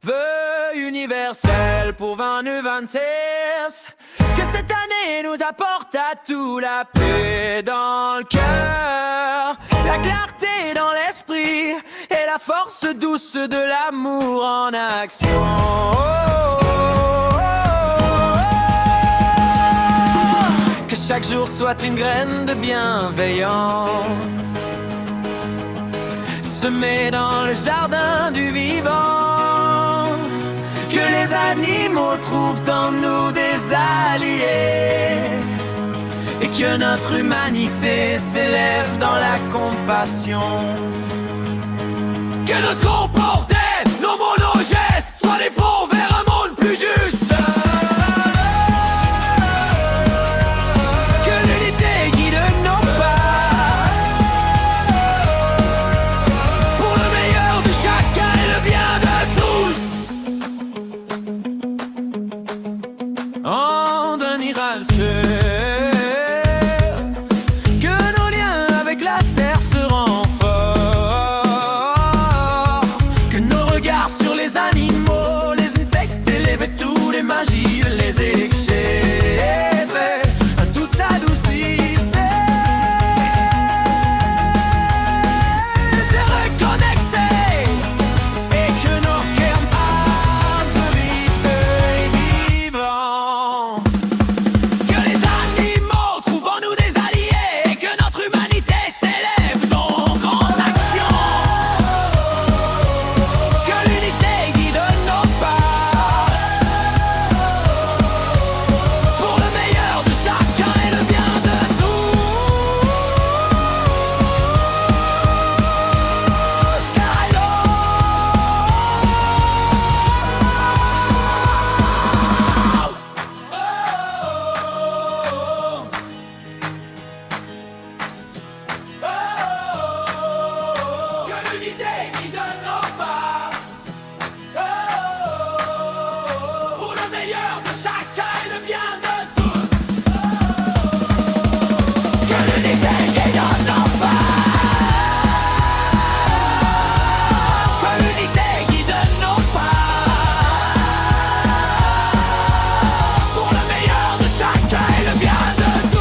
Vœux universel pour 2026, que cette année nous apporte à tout la paix dans le cœur, la clarté dans l'esprit et la force douce de l'amour en action. Que chaque jour soit une graine de bienveillance semée dans le jardin du vivant. Que les animaux trouvent en nous des alliés et que notre humanité s'élève dans la compassion. Que nos comportements, nos mots, nos gestes soient des ponts vers un monde plus juste. Que l'unité guide nos pas pour le meilleur de chacun et le bien de tous. On donnera le cerf, que nos liens avec la terre se renforcent, que nos regards sur les animaux, les insectes élèvent tous les magies, les exchèvent, tout s'adoucissait, se reconnecter, et que nos cœurs partent vite et vivants. Que les animaux trouvent en nous des alliés et que notre humanité s'élève donc en action. Que l'unité guide nos pas pour le meilleur de chacun et le bien de tous. Que l'unité guide nos pas pour le meilleur de chacun et le bien de tous. Que l'unité guide nos pas. Que l'unité guide nos pas pour le meilleur de chacun et le bien de tous.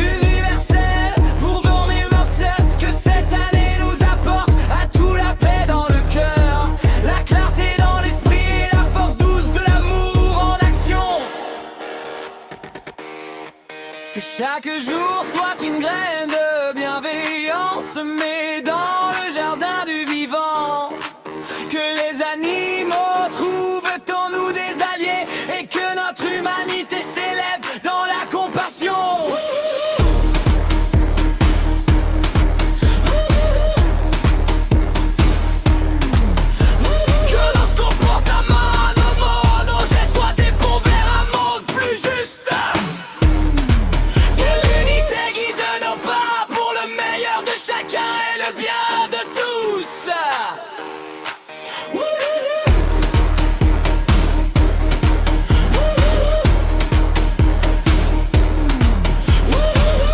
Universel pour 2026, que cette année nous apporte à tout la paix dans le cœur, la clarté dans l'esprit et la force douce de l'amour en action. Que chaque jour soit une graine de bienveillance semée dans le jardin du vivant. Que les animaux trouvent en nous des alliés et que notre humanité s'élève dans la compassion. Que nos comportements, nos mots, nos gestes soient des ponts vers un monde plus juste. Que l'unité guide nos pas pour le meilleur de chacun et le bien de tous.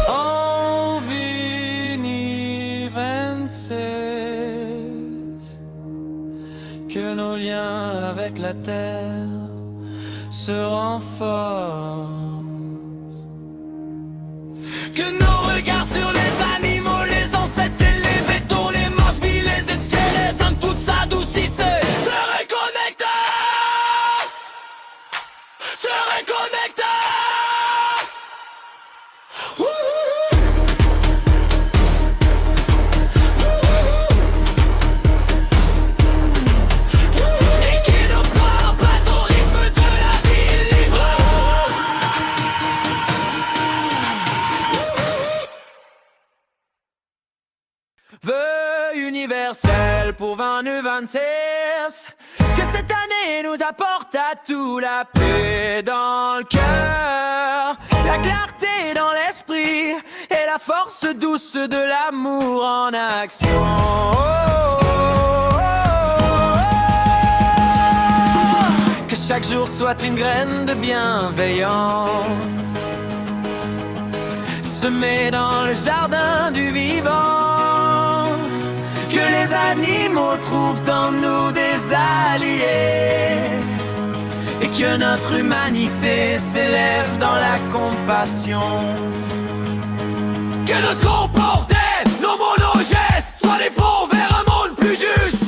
En Vini 26, que nos liens avec la terre se renforcent. Que nos regards sur les animaux, les ancêtres et les bétons, les manches, vies, les étiers, les hommes, tout s'adoucissent. Se reconnecter, se reconnecter. Et qui ne part pas au rythme de la vie libre. Vœux universel pour 2026, que cette année apporte à tout la paix dans le cœur, la clarté dans l'esprit et la force douce de l'amour en action. Que chaque jour soit une graine de bienveillance semée dans le jardin du vivant. Que les animaux trouvent en nous des alliés et que notre humanité s'élève dans la compassion. Que nos comportements, nos mots, nos gestes soient des ponts vers un monde plus juste.